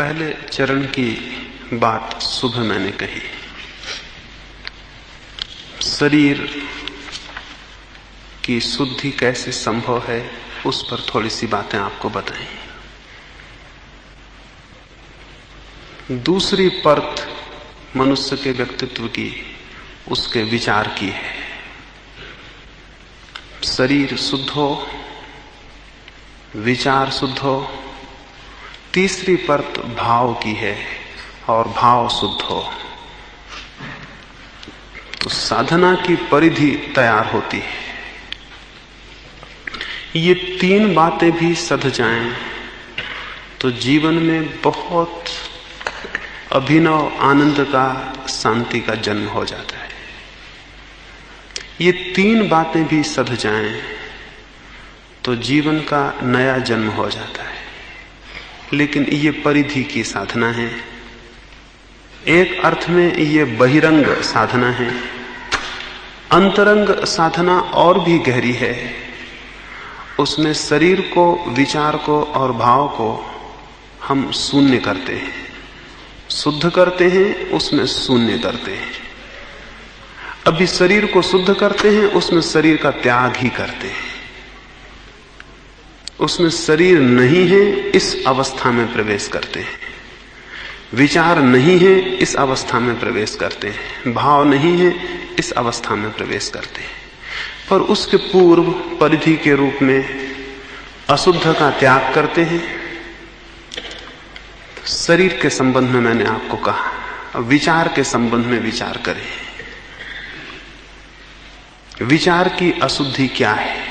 पहले चरण की बात सुबह मैंने कही। शरीर की शुद्धि कैसे संभव है, उस पर थोड़ी सी बातें आपको बताएं। दूसरी परत मनुष्य के व्यक्तित्व की, उसके विचार की है। शरीर शुद्ध हो, विचार शुद्ध हो। तीसरी परत भाव की है, और भाव शुद्ध हो तो साधना की परिधि तैयार होती है। ये तीन बातें भी सध जाएं तो जीवन में बहुत अभिनव आनंद का, शांति का जन्म हो जाता है। ये तीन बातें भी सध जाएं तो जीवन का नया जन्म हो जाता है। लेकिन ये परिधि की साधना है। एक अर्थ में ये बहिरंग साधना है। अंतरंग साधना और भी गहरी है। उसमें शरीर को, विचार को और भाव को हम शून्य करते हैं, शुद्ध करते हैं, उसमें शून्य करते हैं। अभी शरीर को शुद्ध करते हैं, उसमें शरीर का त्याग ही करते हैं। उसमें शरीर नहीं है, इस अवस्था में प्रवेश करते हैं। विचार नहीं है, इस अवस्था में प्रवेश करते हैं। भाव नहीं है, इस अवस्था में प्रवेश करते हैं। पर उसके पूर्व परिधि के रूप में अशुद्ध का त्याग करते हैं। शरीर के संबंध में मैंने आपको कहा, विचार के संबंध में विचार करें। विचार की अशुद्धि क्या है?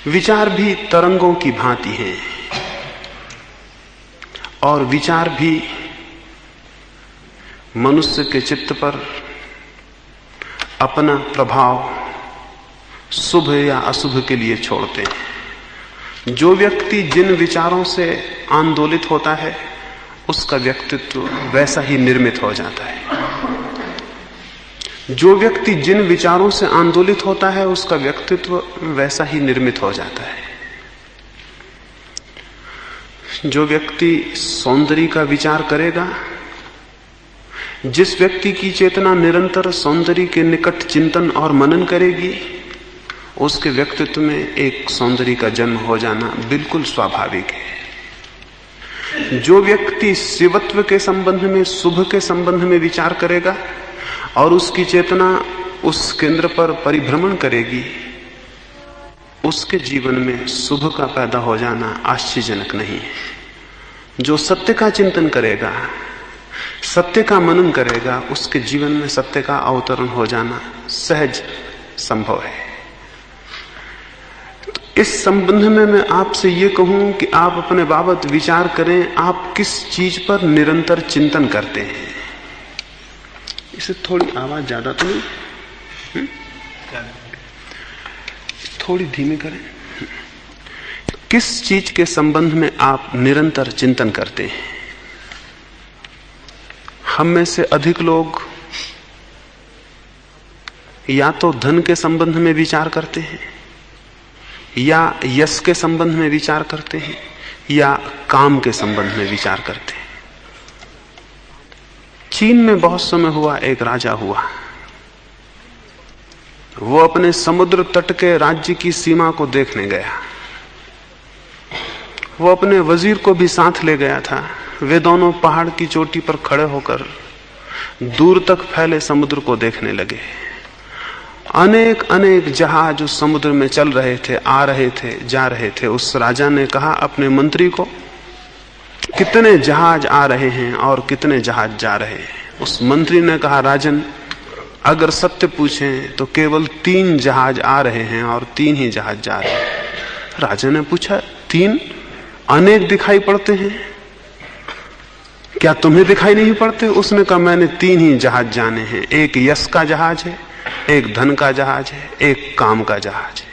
विचार भी तरंगों की भांति हैं, और विचार भी मनुष्य के चित्त पर अपना प्रभाव शुभ या अशुभ के लिए छोड़ते हैं। जो व्यक्ति जिन विचारों से आंदोलित होता है, उसका व्यक्तित्व वैसा ही निर्मित हो जाता है। जो व्यक्ति जिन विचारों से आंदोलित होता है, उसका व्यक्तित्व वैसा ही निर्मित हो जाता है। जो व्यक्ति सौंदर्य का विचार करेगा, जिस व्यक्ति की चेतना निरंतर सौंदर्य के निकट चिंतन और मनन करेगी, उसके व्यक्तित्व में एक सौंदर्य का जन्म हो जाना बिल्कुल स्वाभाविक है। जो व्यक्ति शिवत्व के संबंध में, शुभ के संबंध में विचार करेगा और उसकी चेतना उस केंद्र पर परिभ्रमण करेगी, उसके जीवन में शुभ का पैदा हो जाना आश्चर्यजनक नहीं है। जो सत्य का चिंतन करेगा, सत्य का मनन करेगा, उसके जीवन में सत्य का अवतरण हो जाना सहज संभव है। तो इस संबंध में मैं आपसे ये कहूं कि आप अपने बाबत विचार करें, आप किस चीज पर निरंतर चिंतन करते हैं। इसे थोड़ी आवाज ज्यादा तो नहीं, थोड़ी धीमी करें। किस चीज के संबंध में आप निरंतर चिंतन करते हैं? हम में से अधिक लोग या तो धन के संबंध में विचार करते हैं, या यश के संबंध में विचार करते हैं, या काम के संबंध में विचार करते हैं। चीन में बहुत समय हुआ, एक राजा हुआ। वो अपने समुद्र तट के राज्य की सीमा को देखने गया। वो अपने वजीर को भी साथ ले गया था। वे दोनों पहाड़ की चोटी पर खड़े होकर दूर तक फैले समुद्र को देखने लगे। अनेक अनेक जहाज उस समुद्र में चल रहे थे, आ रहे थे, जा रहे थे। उस राजा ने कहा अपने मंत्री को, कितने जहाज आ रहे हैं और कितने जहाज जा रहे हैं? उस मंत्री ने कहा, राजन, अगर सत्य पूछें तो केवल 3 जहाज आ रहे हैं और 3 ही जहाज जा रहे हैं। राजा ने पूछा, 3? अनेक दिखाई पड़ते हैं, क्या तुम्हें दिखाई नहीं पड़ते? उसने कहा, मैंने 3 ही जहाज जाने हैं। एक यश का जहाज है, एक धन का जहाज है, एक काम का जहाज है।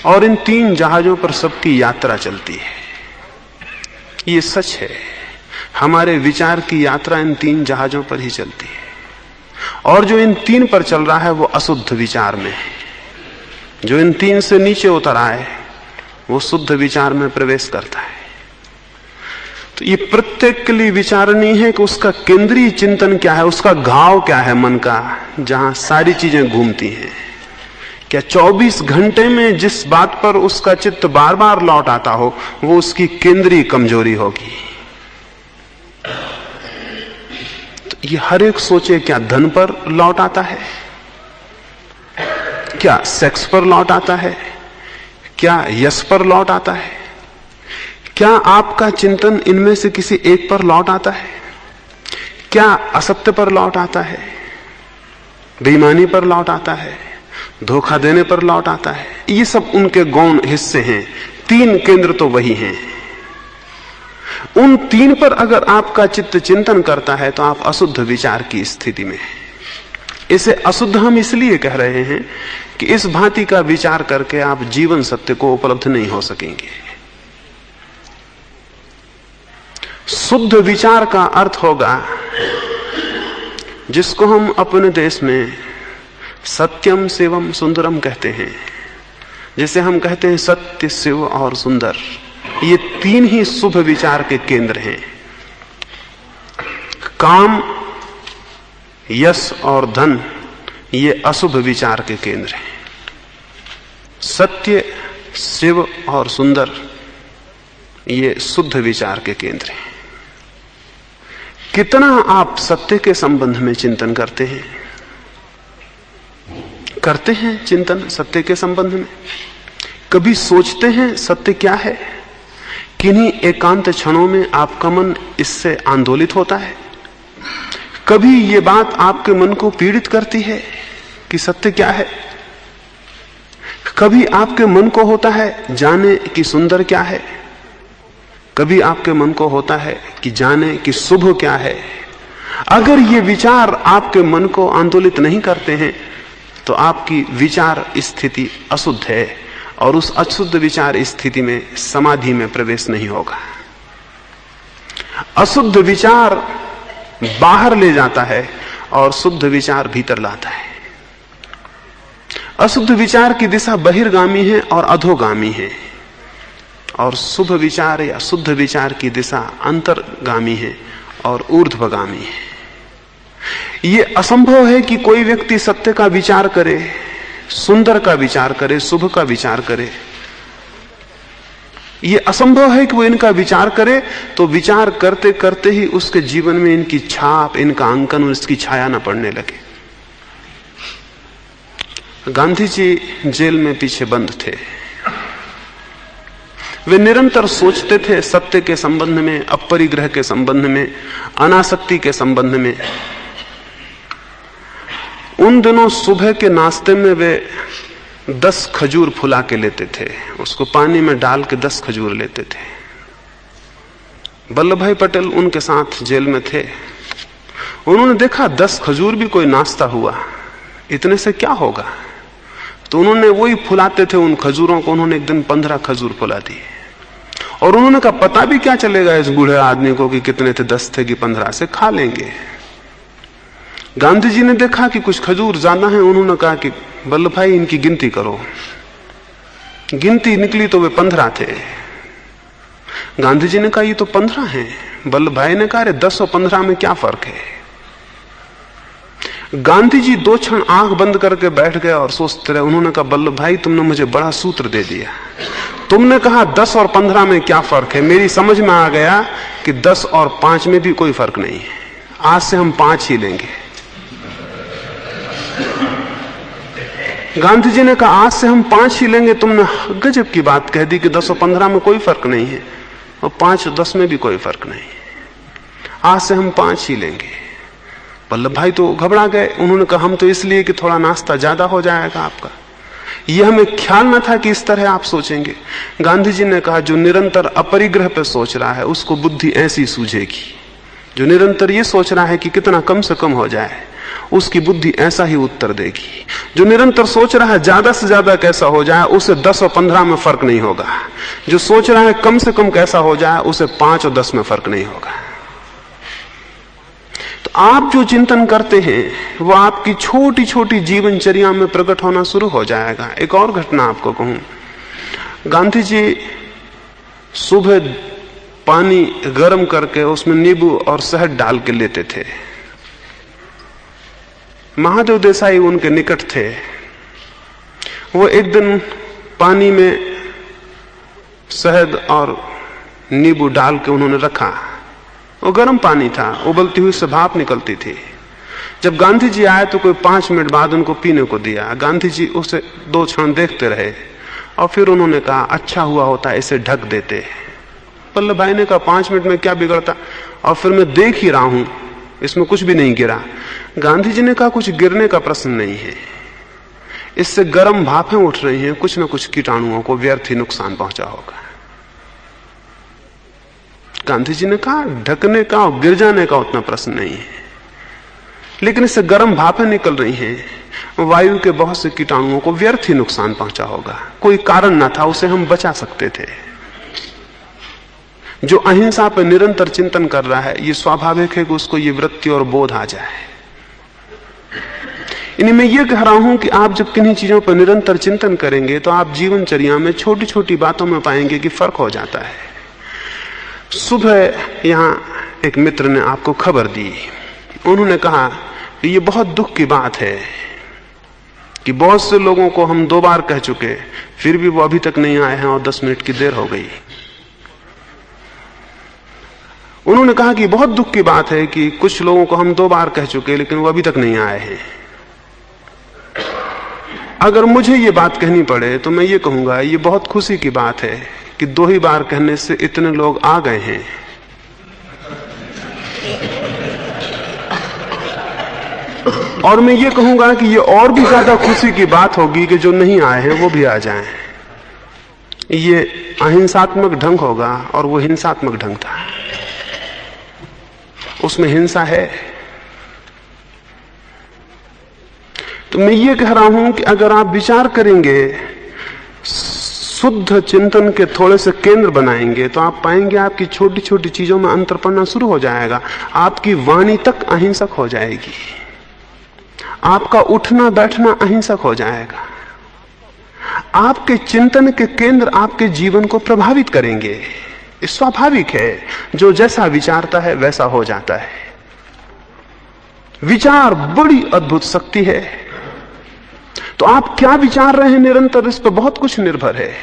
और इन 3 जहाजों पर सबकी यात्रा चलती है। ये सच है, हमारे विचार की यात्रा इन 3 जहाजों पर ही चलती है। और जो इन 3 पर चल रहा है वो अशुद्ध विचार में है। जो इन 3 से नीचे उतर आए वो शुद्ध विचार में प्रवेश करता है। तो ये प्रत्येक के लिए विचारणीय है कि उसका केंद्रीय चिंतन क्या है, उसका घाव क्या है मन का, जहां सारी चीजें घूमती हैं। क्या 24 घंटे में जिस बात पर उसका चित्त बार बार लौट आता हो वो उसकी केंद्रीय कमजोरी होगी। तो ये हर एक सोचे, क्या धन पर लौट आता है, क्या सेक्स पर लौट आता है, क्या यश पर लौट आता है, क्या आपका चिंतन इनमें से किसी एक पर लौट आता है, क्या असत्य पर लौट आता है, बेईमानी पर लौट आता है, धोखा देने पर लौट आता है। ये सब उनके गौण हिस्से हैं। 3 केंद्र तो वही हैं। उन 3 पर अगर आपका चित्त चिंतन करता है तो आप अशुद्ध विचार की स्थिति में हैं। इसे अशुद्ध हम इसलिए कह रहे हैं कि इस भांति का विचार करके आप जीवन सत्य को उपलब्ध नहीं हो सकेंगे। शुद्ध विचार का अर्थ होगा जिसको हम अपने देश में सत्यम शिवम सुंदरम कहते हैं। जैसे हम कहते हैं सत्य, शिव और सुंदर, ये 3 ही शुभ विचार के केंद्र हैं। काम, यश और धन ये अशुभ विचार के केंद्र हैं। सत्य, शिव और सुंदर ये शुद्ध विचार के केंद्र हैं। कितना आप सत्य के संबंध में चिंतन करते हैं? करते हैं चिंतन सत्य के संबंध में? कभी सोचते हैं सत्य क्या है? किन्हीं एकांत क्षणों में आपका मन इससे आंदोलित होता है? कभी ये बात आपके मन को पीड़ित करती है कि सत्य क्या है? कभी आपके मन को होता है जाने कि सुंदर क्या है? कभी आपके मन को होता है कि जाने कि शुभ क्या है? अगर ये विचार आपके मन को आंदोलित नहीं करते हैं तो आपकी विचार स्थिति अशुद्ध है और उस अशुद्ध विचार स्थिति में समाधि में प्रवेश नहीं होगा। अशुद्ध विचार बाहर ले जाता है और शुद्ध विचार भीतर लाता है। अशुद्ध विचार की दिशा बहिर्गामी है और अधोगामी है, और शुभ विचार या शुद्ध विचार की दिशा अंतर्गामी है और ऊर्ध्वगामी है। यह असंभव है कि कोई व्यक्ति सत्य का विचार करे, सुंदर का विचार करे, शुभ का विचार करे। यह असंभव है कि वो इनका विचार करे तो विचार करते करते ही उसके जीवन में इनकी छाप, इनका अंकन और इसकी छाया न पड़ने लगे। गांधी जी जेल में पीछे बंद थे। वे निरंतर सोचते थे सत्य के संबंध में, अपरिग्रह के संबंध में, अनासक्ति के संबंध में। उन दिनों सुबह के नाश्ते में वे 10 खजूर फुला के लेते थे, उसको पानी में डाल के 10 खजूर लेते थे। वल्लभ भाई पटेल उनके साथ जेल में थे। उन्होंने देखा 10 खजूर भी कोई नाश्ता हुआ, इतने से क्या होगा? तो उन्होंने वही फुलाते थे उन खजूरों को। उन्होंने एक दिन 15 खजूर फुला दिए और उन्होंने कहा पता भी क्या चलेगा इस बूढ़े आदमी को कि कितने थे, 10 थे कि 15, से खा लेंगे। गांधी जी ने देखा कि कुछ खजूर ज्यादा हैं। उन्होंने कहा कि वल्लभ भाई इनकी गिनती करो। गिनती निकली तो वे 15 थे। गांधी जी ने कहा ये तो 15 हैं। वल्लभ भाई ने कहा 10 और 15 में क्या फर्क है? गांधी जी 2 क्षण आंख बंद करके बैठ गए और सोचते रहे। उन्होंने कहा वल्लभ भाई तुमने मुझे बड़ा सूत्र दे दिया। तुमने कहा 10 और 15 में क्या फर्क है, मेरी समझ में आ गया कि 10 और 5 में भी कोई फर्क नहीं है। आज से हम 5 ही लेंगे। गांधी जी ने कहा आज से हम 5 ही लेंगे। तुमने गजब की बात कह दी कि 10 और 15 में कोई फर्क नहीं है और 5 और 10 में भी कोई फर्क नहीं है। आज से हम 5 ही लेंगे। वल्लभ भाई तो घबरा गए। उन्होंने कहा हम तो इसलिए कि थोड़ा नाश्ता ज्यादा हो जाएगा आपका। यह हमें ख्याल न था कि इस तरह आप सोचेंगे। गांधी जी ने कहा जो निरंतर अपरिग्रह पर सोच रहा है उसको बुद्धि ऐसी सूझेगी। जो निरंतर ये सोच रहा है कि कितना कम से कम हो जाए उसकी बुद्धि ऐसा ही उत्तर देगी। जो निरंतर सोच रहा है ज्यादा से ज्यादा कैसा हो जाए उसे 10 और 15 में फर्क नहीं होगा। जो सोच रहा है कम से कम कैसा हो जाए उसे 5 और 10 में फर्क नहीं होगा। तो आप जो चिंतन करते हैं वो आपकी छोटी छोटी जीवनचर्या में प्रकट होना शुरू हो जाएगा। एक और घटना आपको कहूं। गांधी जी सुबह पानी गर्म करके उसमें नींबू और शहद डाल के लेते थे। महादेव देसाई उनके निकट थे। वो एक दिन पानी में शहद और नींबू डाल के उन्होंने रखा। वो गर्म पानी था, उबलती हुई से भाप निकलती थी। जब गांधी जी आए तो कोई 5 मिनट बाद उनको पीने को दिया। गांधी जी उसे 2 क्षण देखते रहे और फिर उन्होंने कहा, अच्छा हुआ होता इसे ढक देते। वल्लभ भाई ने कहा, 5 मिनट में क्या बिगड़ता, और फिर मैं देख ही रहा हूं इसमें कुछ भी नहीं गिरा। गांधी जी ने कहा, कुछ गिरने का प्रश्न नहीं है, इससे गर्म भापें उठ रही हैं, कुछ न कुछ कीटाणुओं को व्यर्थ ही नुकसान पहुंचा होगा। गांधी जी ने कहा, ढकने का और गिर जाने का उतना प्रश्न नहीं है, लेकिन इससे गर्म भापें निकल रही हैं, वायु के बहुत से कीटाणुओं को व्यर्थ ही नुकसान पहुंचा होगा। कोई कारण ना था, उसे हम बचा सकते थे। जो अहिंसा पर निरंतर चिंतन कर रहा है, ये स्वाभाविक है कि उसको ये वृत्ति और बोध आ जाए। इन्हीं मैं ये कह रहा हूं कि आप जब किन्हीं चीजों पर निरंतर चिंतन करेंगे तो आप जीवनचर्या में छोटी छोटी बातों में पाएंगे कि फर्क हो जाता है। सुबह यहां एक मित्र ने आपको खबर दी। उन्होंने कहा कि ये बहुत दुख की बात है कि बहुत से लोगों को हम 2 बार कह चुके, फिर भी वो अभी तक नहीं आए हैं और 10 मिनट की देर हो गई। उन्होंने कहा कि बहुत दुख की बात है कि कुछ लोगों को हम 2 बार कह चुके लेकिन वो अभी तक नहीं आए हैं। अगर मुझे ये बात कहनी पड़े तो मैं ये कहूंगा, ये बहुत खुशी की बात है कि 2 ही बार कहने से इतने लोग आ गए हैं। और मैं ये कहूंगा कि ये और भी ज्यादा खुशी की बात होगी कि जो नहीं आए हैं वो भी आ जाएं। ये अहिंसात्मक ढंग होगा और वो हिंसात्मक ढंग था, उसमें हिंसा है। तो मैं ये कह रहा हूं कि अगर आप विचार करेंगे, शुद्ध चिंतन के थोड़े से केंद्र बनाएंगे, तो आप पाएंगे आपकी छोटी छोटी चीजों में अंतर पड़ना शुरू हो जाएगा। आपकी वाणी तक अहिंसक हो जाएगी, आपका उठना बैठना अहिंसक हो जाएगा। आपके चिंतन के केंद्र आपके जीवन को प्रभावित करेंगे। स्वाभाविक है, जो जैसा विचारता है वैसा हो जाता है। विचार बड़ी अद्भुत शक्ति है। तो आप क्या विचार रहे हैं निरंतर, इस पर बहुत कुछ निर्भर है।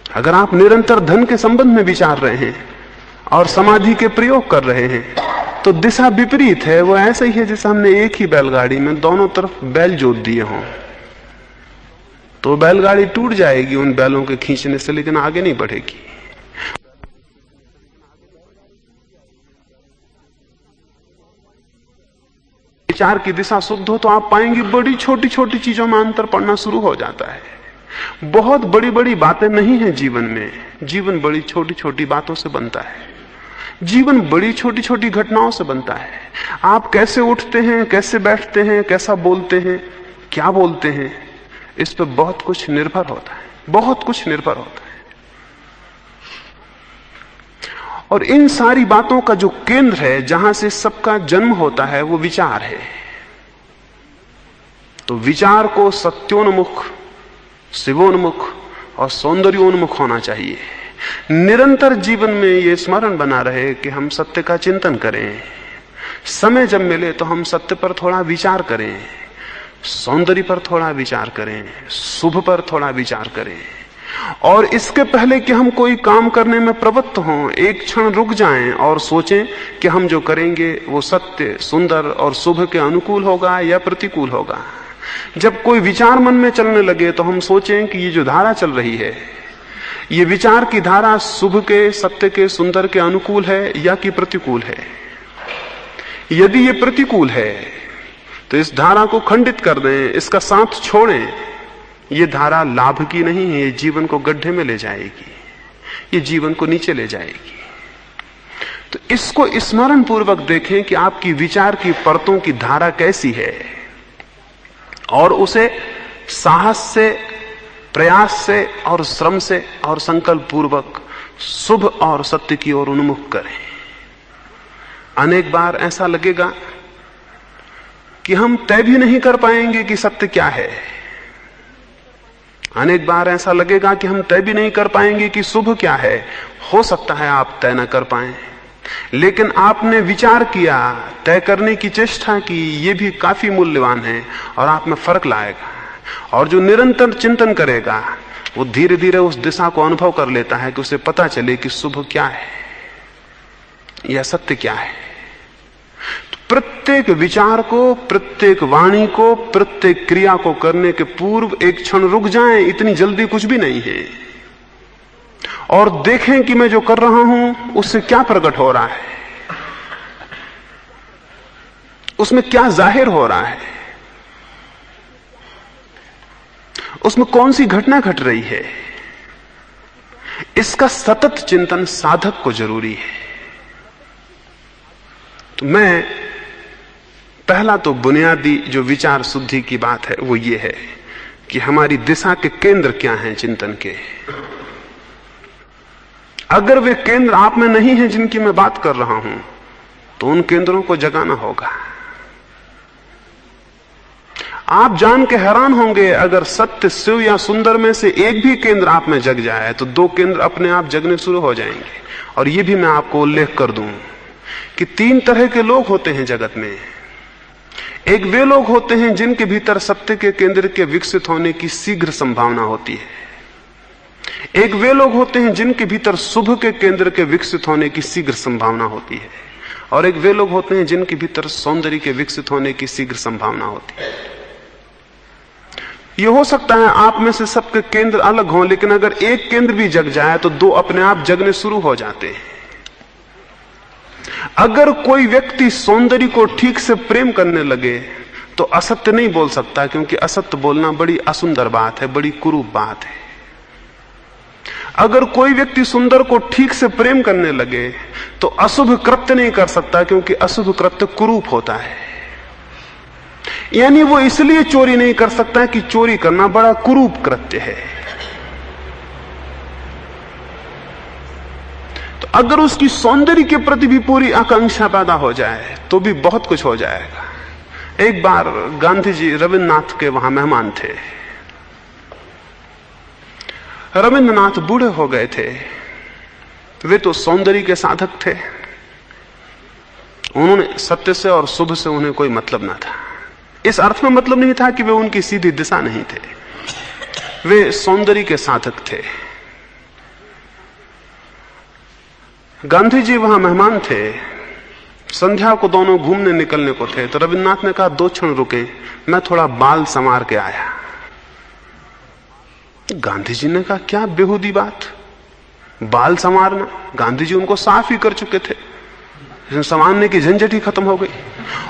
अगर आप निरंतर धन के संबंध में विचार रहे हैं और समाधि के प्रयोग कर रहे हैं तो दिशा विपरीत है। वो ऐसा ही है जैसे हमने एक ही बैलगाड़ी में दोनों तरफ बैल जोत दिए हों, तो बैलगाड़ी टूट जाएगी उन बैलों के खींचने से, लेकिन आगे नहीं बढ़ेगी। विचार की दिशा शुद्ध हो तो आप पाएंगे बड़ी छोटी छोटी चीजों में अंतर पड़ना शुरू हो जाता है। बहुत बड़ी बड़ी बातें नहीं है जीवन में, जीवन बड़ी छोटी छोटी बातों से बनता है। जीवन बड़ी छोटी छोटी घटनाओं से बनता है। आप कैसे उठते हैं, कैसे बैठते हैं, कैसा बोलते हैं, क्या बोलते हैं, इस पर बहुत कुछ निर्भर होता है, बहुत कुछ निर्भर होता है। और इन सारी बातों का जो केंद्र है, जहां से सबका जन्म होता है, वो विचार है। तो विचार को सत्योन्मुख, शिवोन्मुख और सौंदर्योन्मुख होना चाहिए। निरंतर जीवन में ये स्मरण बना रहे कि हम सत्य का चिंतन करें। समय जब मिले तो हम सत्य पर थोड़ा विचार करें, सौंदर्य पर थोड़ा विचार करें, शुभ पर थोड़ा विचार करें। और इसके पहले कि हम कोई काम करने में प्रवृत्त हों, एक क्षण रुक जाएं और सोचें कि हम जो करेंगे वो सत्य, सुंदर और शुभ के अनुकूल होगा या प्रतिकूल होगा। जब कोई विचार मन में चलने लगे तो हम सोचें कि ये जो धारा चल रही है, ये विचार की धारा शुभ के, सत्य के, सुंदर के अनुकूल है या कि प्रतिकूल है। यदि ये प्रतिकूल है तो इस धारा को खंडित कर दें, इसका साथ छोड़ें। ये धारा लाभ की नहीं है, ये जीवन को गड्ढे में ले जाएगी, ये जीवन को नीचे ले जाएगी। तो इसको स्मरण पूर्वक देखें कि आपकी विचार की परतों की धारा कैसी है, और उसे साहस से, प्रयास से और श्रम से और संकल्प पूर्वक शुभ और सत्य की ओर उन्मुख करें। अनेक बार ऐसा लगेगा कि हम तय भी नहीं कर पाएंगे कि सत्य क्या है, अनेक बार ऐसा लगेगा कि हम तय भी नहीं कर पाएंगे कि शुभ क्या है। हो सकता है आप तय न कर पाएं, लेकिन आपने विचार किया, तय करने की चेष्टा की, ये भी काफी मूल्यवान है और आप में फर्क लाएगा। और जो निरंतर चिंतन करेगा वो धीरे धीरे उस दिशा को अनुभव कर लेता है कि उसे पता चले कि शुभ क्या है या सत्य क्या है। तो प्रत्येक विचार को, प्रत्येक वाणी को, प्रत्येक क्रिया को करने के पूर्व एक क्षण रुक जाएं, इतनी जल्दी कुछ भी नहीं है, और देखें कि मैं जो कर रहा हूं उससे क्या प्रकट हो रहा है, उसमें क्या जाहिर हो रहा है, उसमें कौन सी घटना घट रही है। इसका सतत चिंतन साधक को जरूरी है। तो मैं पहला तो बुनियादी जो विचार शुद्धि की बात है वो ये है कि हमारी दिशा के केंद्र क्या हैं चिंतन के। अगर वे केंद्र आप में नहीं हैं जिनकी मैं बात कर रहा हूं तो उन केंद्रों को जगाना होगा। आप जान के हैरान होंगे, अगर सत्य, शिव या सुंदर में से एक भी केंद्र आप में जग जाए तो दो केंद्र अपने आप जगने शुरू हो जाएंगे। और यह भी मैं आपको उल्लेख कर दूं कि 3 तरह के लोग होते हैं जगत में। एक वे लोग होते हैं जिनके भीतर सत्य के केंद्र के विकसित होने की शीघ्र संभावना होती है। एक वे लोग होते हैं जिनके भीतर शुभ के केंद्र के विकसित होने की शीघ्र संभावना होती है। और एक वे लोग होते हैं जिनके भीतर सौंदर्य के विकसित होने की शीघ्र संभावना होती है। यह हो सकता है आप में से सबके केंद्र अलग हों, लेकिन अगर एक केंद्र भी जग जाए तो दो अपने आप जगने शुरू हो जाते हैं। अगर कोई व्यक्ति सौंदर्य को ठीक से प्रेम करने लगे तो असत्य नहीं बोल सकता, क्योंकि असत्य बोलना बड़ी असुंदर बात है, बड़ी कुरूप बात है। अगर कोई व्यक्ति सुंदर को ठीक से प्रेम करने लगे तो अशुभ कृत्य नहीं कर सकता, क्योंकि अशुभ कृत्य कुरूप होता है। यानी वो इसलिए चोरी नहीं कर सकता कि चोरी करना बड़ा कुरूप कृत्य है। तो अगर उसकी सौंदर्य के प्रति भी पूरी आकांक्षा पैदा हो जाए तो भी बहुत कुछ हो जाएगा। एक बार गांधी जी रविन्द्रनाथ के वहां मेहमान थे। रविन्द्रनाथ बूढ़े हो गए थे। वे तो सौंदर्य के साधक थे। उन्होंने सत्य से और शुभ से उन्हें कोई मतलब ना था। इस अर्थ में मतलब नहीं था कि वे उनकी सीधी दिशा नहीं थे, वे सौंदर्य के साधक थे। गांधी जी वहां मेहमान थे। संध्या को दोनों घूमने निकलने को थे। तो रविन्द्रनाथ ने कहा 2 क्षण रुके, मैं थोड़ा बाल संवार के आया। गांधी जी ने कहा क्या बेहूदी बात, बाल संवारना। गांधी जी उनको साफ ही कर चुके थे, संवारने की झंझट ही खत्म हो गई।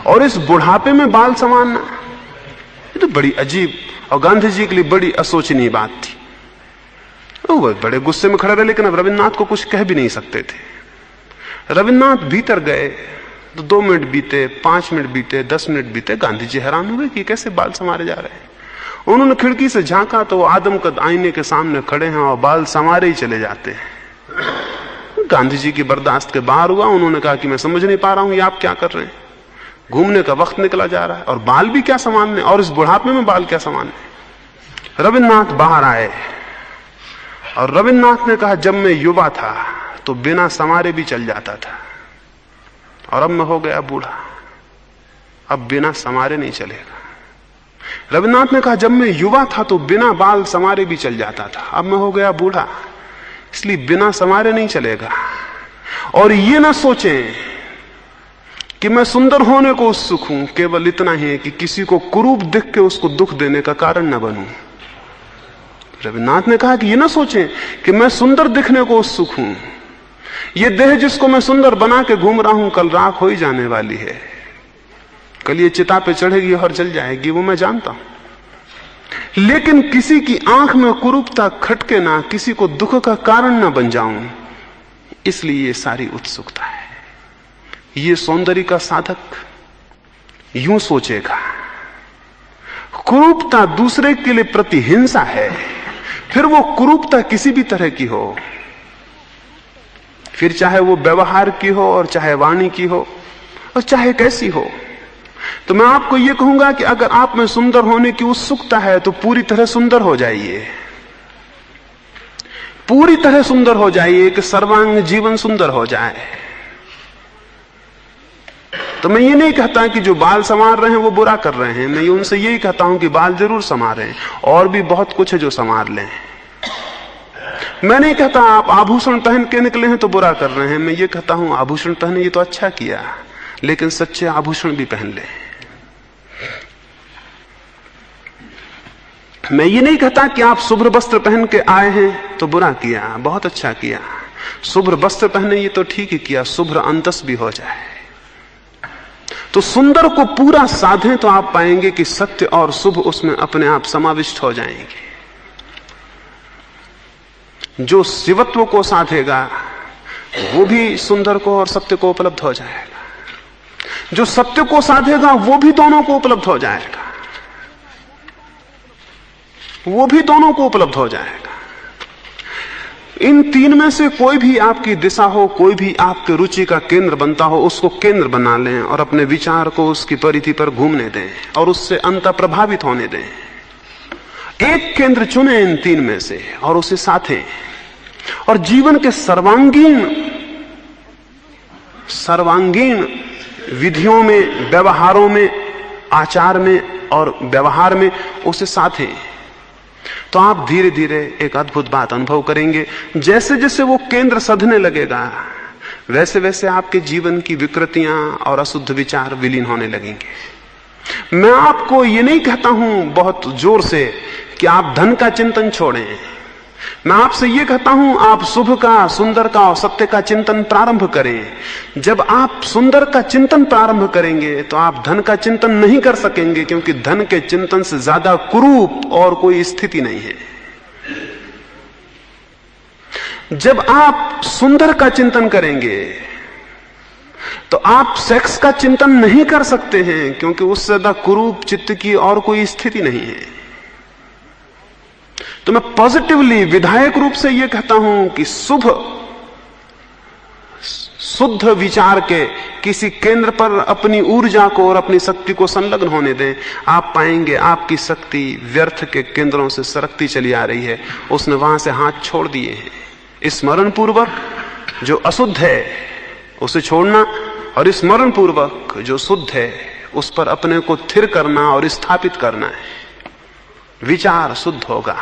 और इस बुढ़ापे में बाल संवारना, ये तो बड़ी अजीब और गांधी जी के लिए बड़ी असोचनीय बात थी। वो बड़े गुस्से में खड़े रहे, लेकिन अब रविन्द्रनाथ को कुछ कह भी नहीं सकते थे। रविन्द्रनाथ भीतर गए तो 2 मिनट बीते, 5 मिनट बीते, 10 मिनट बीते। गांधी जी हैरान हुए कि कैसे बाल संवारे जा रहे हैं। उन्होंने खिड़की से झांका तो वो आदमकद आईने के सामने खड़े हैं और बाल संवारे ही चले जाते हैं। गांधी जी की बर्दाश्त के बाहर हुआ। उन्होंने कहा कि मैं समझ नहीं पा रहा हूं ये आप क्या कर रहे हैं। घूमने का वक्त निकला जा रहा है और बाल भी क्या संवारने, और इस बुढ़ापे में बाल क्या संवारने। रविन्द्रनाथ बाहर आए और रविन्द्रनाथ ने कहा जब मैं युवा था तो बिना संवारे भी चल जाता था, और अब मैं हो गया बूढ़ा, अब बिना संवारे नहीं चलेगा। रविन्द्रनाथ ने कहा जब मैं युवा था तो बिना बाल संवारे भी चल जाता था, अब मैं हो गया बूढ़ा, इसलिए बिना संवारे नहीं चलेगा। और ये ना सोचें कि मैं सुंदर होने को उत्सुक हूं, केवल इतना ही है कि किसी को कुरूप दिख के उसको दुख देने का कारण न बनूं। रविन्द्रनाथ ने कहा कि ये ना सोचें कि मैं सुंदर दिखने को उत्सुक हूं, ये देह जिसको मैं सुंदर बना के घूम रहा हूं कल राख हो ही जाने वाली है, कल ये चिता पे चढ़ेगी और जल जाएगी, वो मैं जानता हूं। लेकिन किसी की आंख में कुरूपता खटके ना, किसी को दुख का कारण ना बन जाऊं, इसलिए ये सारी उत्सुकता है। ये सौंदर्य का साधक यूं सोचेगा। कुरूपता दूसरे के लिए प्रतिहिंसा है, फिर वो कुरूपता किसी भी तरह की हो, फिर चाहे वो व्यवहार की हो और चाहे वाणी की हो और चाहे कैसी हो। तो मैं आपको यह कहूंगा कि अगर आप में सुंदर होने की उत्सुकता है तो पूरी तरह सुंदर हो जाइए। पूरी तरह सुंदर हो जाइए कि सर्वांग जीवन सुंदर हो जाए। तो मैं ये नहीं कहता कि जो बाल संवार रहे हैं वो बुरा कर रहे हैं, मैं ये उनसे यही कहता हूं कि बाल जरूर संवारें, और भी बहुत कुछ है जो संवार लें। मैं नहीं कहता आप आभूषण पहन के निकले हैं तो बुरा कर रहे हैं, मैं ये कहता हूं आभूषण पहने ये तो अच्छा किया, लेकिन सच्चे आभूषण भी पहन लें। मैं ये नहीं कहता कि आप शुभ्र वस्त्र पहन के आए हैं तो बुरा किया, बहुत अच्छा किया। शुभ्र वस्त्र पहने ये तो ठीक ही किया, शुभ्र अंतस भी हो जाए। तो सुंदर को पूरा साधें तो आप पाएंगे कि सत्य और शुभ उसमें अपने आप समाविष्ट हो जाएंगे। जो शिवत्व को साधेगा वो भी सुंदर को और सत्य को उपलब्ध हो जाएगा, जो सत्य को साधेगा वो भी दोनों को उपलब्ध हो जाएगा, वो भी दोनों को उपलब्ध हो जाएगा। इन तीन में से कोई भी आपकी दिशा हो, कोई भी आपके रुचि का केंद्र बनता हो, उसको केंद्र बना लें और अपने विचार को उसकी परिधि पर घूमने दें और उससे अंतः प्रभावित होने दें। एक केंद्र चुने इन तीन में से और उसे साधें, और जीवन के सर्वांगीण विधियों में, व्यवहारों में, आचार में और व्यवहार में उसे साधें, तो आप धीरे धीरे एक अद्भुत बात अनुभव करेंगे। जैसे जैसे वो केंद्र सधने लगेगा, वैसे वैसे आपके जीवन की विकृतियां और अशुद्ध विचार विलीन होने लगेंगे। मैं आपको ये नहीं कहता हूं बहुत जोर से कि आप धन का चिंतन छोड़ें, मैं आपसे ये कहता हूं आप शुभ का, सुंदर का और सत्य का चिंतन प्रारंभ करें। जब आप सुंदर का चिंतन प्रारंभ करेंगे तो आप धन का चिंतन नहीं कर सकेंगे, क्योंकि धन के चिंतन से ज्यादा कुरूप और कोई स्थिति नहीं है। जब आप सुंदर का चिंतन करेंगे तो आप सेक्स का चिंतन नहीं कर सकते हैं, क्योंकि उससे ज्यादा कुरूप चित्त की और कोई स्थिति नहीं है। तो मैं पॉजिटिवली, विधायक रूप से यह कहता हूं कि शुद्ध विचार के किसी केंद्र पर अपनी ऊर्जा को और अपनी शक्ति को संलग्न होने दें। आप पाएंगे आपकी शक्ति व्यर्थ के केंद्रों से सरकती चली आ रही है, उसने वहां से हाथ छोड़ दिए हैं। स्मरण पूर्वक जो अशुद्ध है उसे छोड़ना, और स्मरण पूर्वक जो शुद्ध है उस पर अपने को स्थिर करना और स्थापित करना है। विचार शुद्ध होगा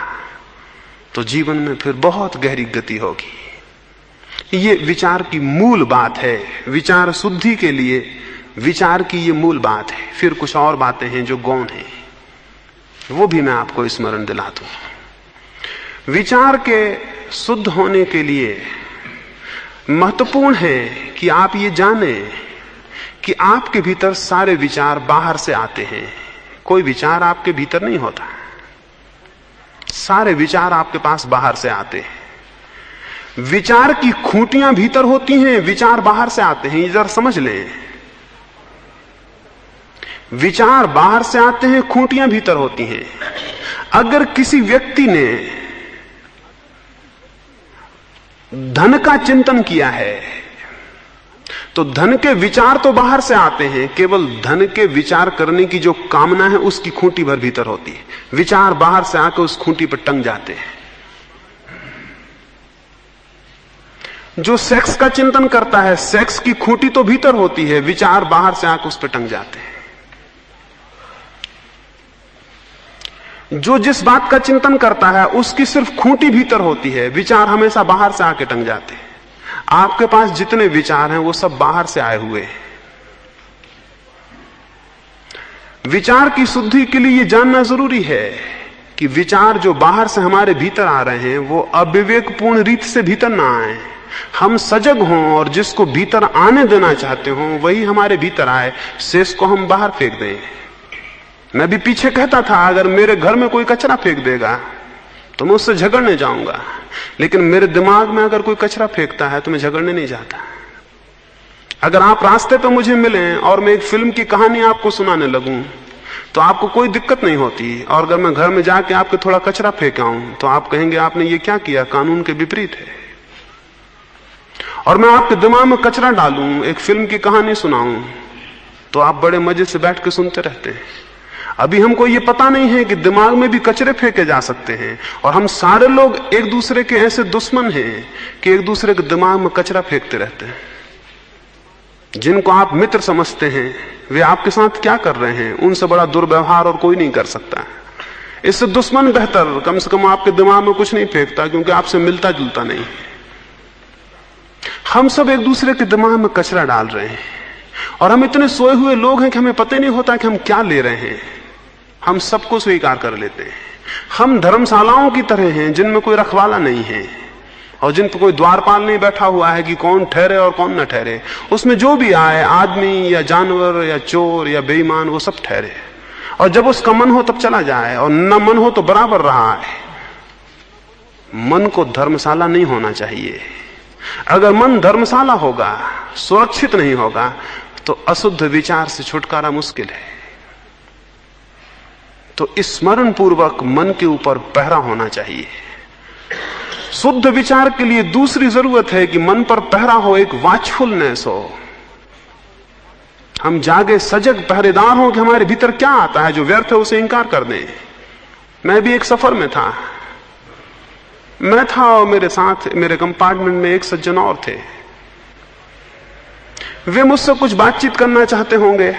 तो जीवन में फिर बहुत गहरी गति होगी। ये विचार की मूल बात है। विचार शुद्धि के लिए विचार की ये मूल बात है। फिर कुछ और बातें हैं जो गौण हैं, वो भी मैं आपको स्मरण दिला दूं। विचार के शुद्ध होने के लिए महत्वपूर्ण है कि आप ये जानें कि आपके भीतर सारे विचार बाहर से आते हैं। कोई विचार आपके भीतर नहीं होता, सारे विचार आपके पास बाहर से आते हैं। विचार की खूंटियां भीतर होती हैं, विचार बाहर से आते हैं। ये जरा समझ लें, विचार बाहर से आते हैं, खूंटियां भीतर होती हैं। अगर किसी व्यक्ति ने धन का चिंतन किया है तो धन के विचार तो बाहर से आते हैं, केवल धन के विचार करने की जो कामना है उसकी खूंटी भर भीतर होती है। विचार बाहर से आकर उस खूंटी पर टंग जाते हैं। जो सेक्स का चिंतन करता है, सेक्स की खूंटी तो भीतर होती है, विचार बाहर से आकर उस पर टंग जाते हैं। जो जिस बात का चिंतन करता है उसकी सिर्फ खूंटी भीतर होती है, विचार हमेशा बाहर से आके टंग जाते हैं। आपके पास जितने विचार हैं वो सब बाहर से आए हुए हैं। विचार की शुद्धि के लिए ये जानना जरूरी है कि विचार जो बाहर से हमारे भीतर आ रहे हैं वो अविवेकपूर्ण रीत से भीतर ना आए। हम सजग हों और जिसको भीतर आने देना चाहते हों वही हमारे भीतर आए, शेष को हम बाहर फेंक दें। मैं भी पीछे कहता था अगर मेरे घर में कोई कचरा फेंक देगा तो मैं उससे झगड़ने जाऊंगा, लेकिन मेरे दिमाग में अगर कोई कचरा फेंकता है तो मैं झगड़ने नहीं जाता। अगर आप रास्ते पे मुझे मिलें और मैं एक फिल्म की कहानी आपको सुनाने लगूं तो आपको कोई दिक्कत नहीं होती, और अगर मैं घर में जाके आपके थोड़ा कचरा फेंक आऊं तो आप कहेंगे आपने ये क्या किया, कानून के विपरीत है। और मैं आपके दिमाग में कचरा डालूं, एक फिल्म की कहानी सुनाऊं, तो आप बड़े मजे से बैठ के सुनते रहते हैं। अभी हमको ये पता नहीं है कि दिमाग में भी कचरे फेंके जा सकते हैं, और हम सारे लोग एक दूसरे के ऐसे दुश्मन हैं कि एक दूसरे के दिमाग में कचरा फेंकते रहते हैं। जिनको आप मित्र समझते हैं वे आपके साथ क्या कर रहे हैं, उनसे बड़ा दुर्व्यवहार और कोई नहीं कर सकता। इससे दुश्मन बेहतर, कम से कम आपके दिमाग में कुछ नहीं फेंकता, क्योंकि आपसे मिलता जुलता नहीं। हम सब एक दूसरे के दिमाग में कचरा डाल रहे हैं, और हम इतने सोए हुए लोग हैं कि हमें पता ही नहीं होता कि हम क्या ले रहे हैं। हम सबको स्वीकार कर लेते हैं। हम धर्मशालाओं की तरह हैं जिनमें कोई रखवाला नहीं है, और जिन पर कोई द्वारपाल नहीं बैठा हुआ है कि कौन ठहरे और कौन न ठहरे। उसमें जो भी आए, आदमी या जानवर या चोर या बेईमान, वो सब ठहरे, और जब उसका मन हो तब चला जाए, और न मन हो तो बराबर रहा है। मन को धर्मशाला नहीं होना चाहिए। अगर मन धर्मशाला होगा, सुरक्षित नहीं होगा, तो अशुद्ध विचार से छुटकारा मुश्किल है। तो स्मरण पूर्वक मन के ऊपर पहरा होना चाहिए। शुद्ध विचार के लिए दूसरी जरूरत है कि मन पर पहरा हो, एक वॉचफुलनेस हो। हम जागे सजग पहरेदार हों कि हमारे भीतर क्या आता है, जो व्यर्थ है उसे इंकार कर दें। मैं भी एक सफर में था, मैं था और मेरे साथ मेरे कंपार्टमेंट में एक सज्जन और थे। वे मुझसे कुछ बातचीत करना चाहते होंगे।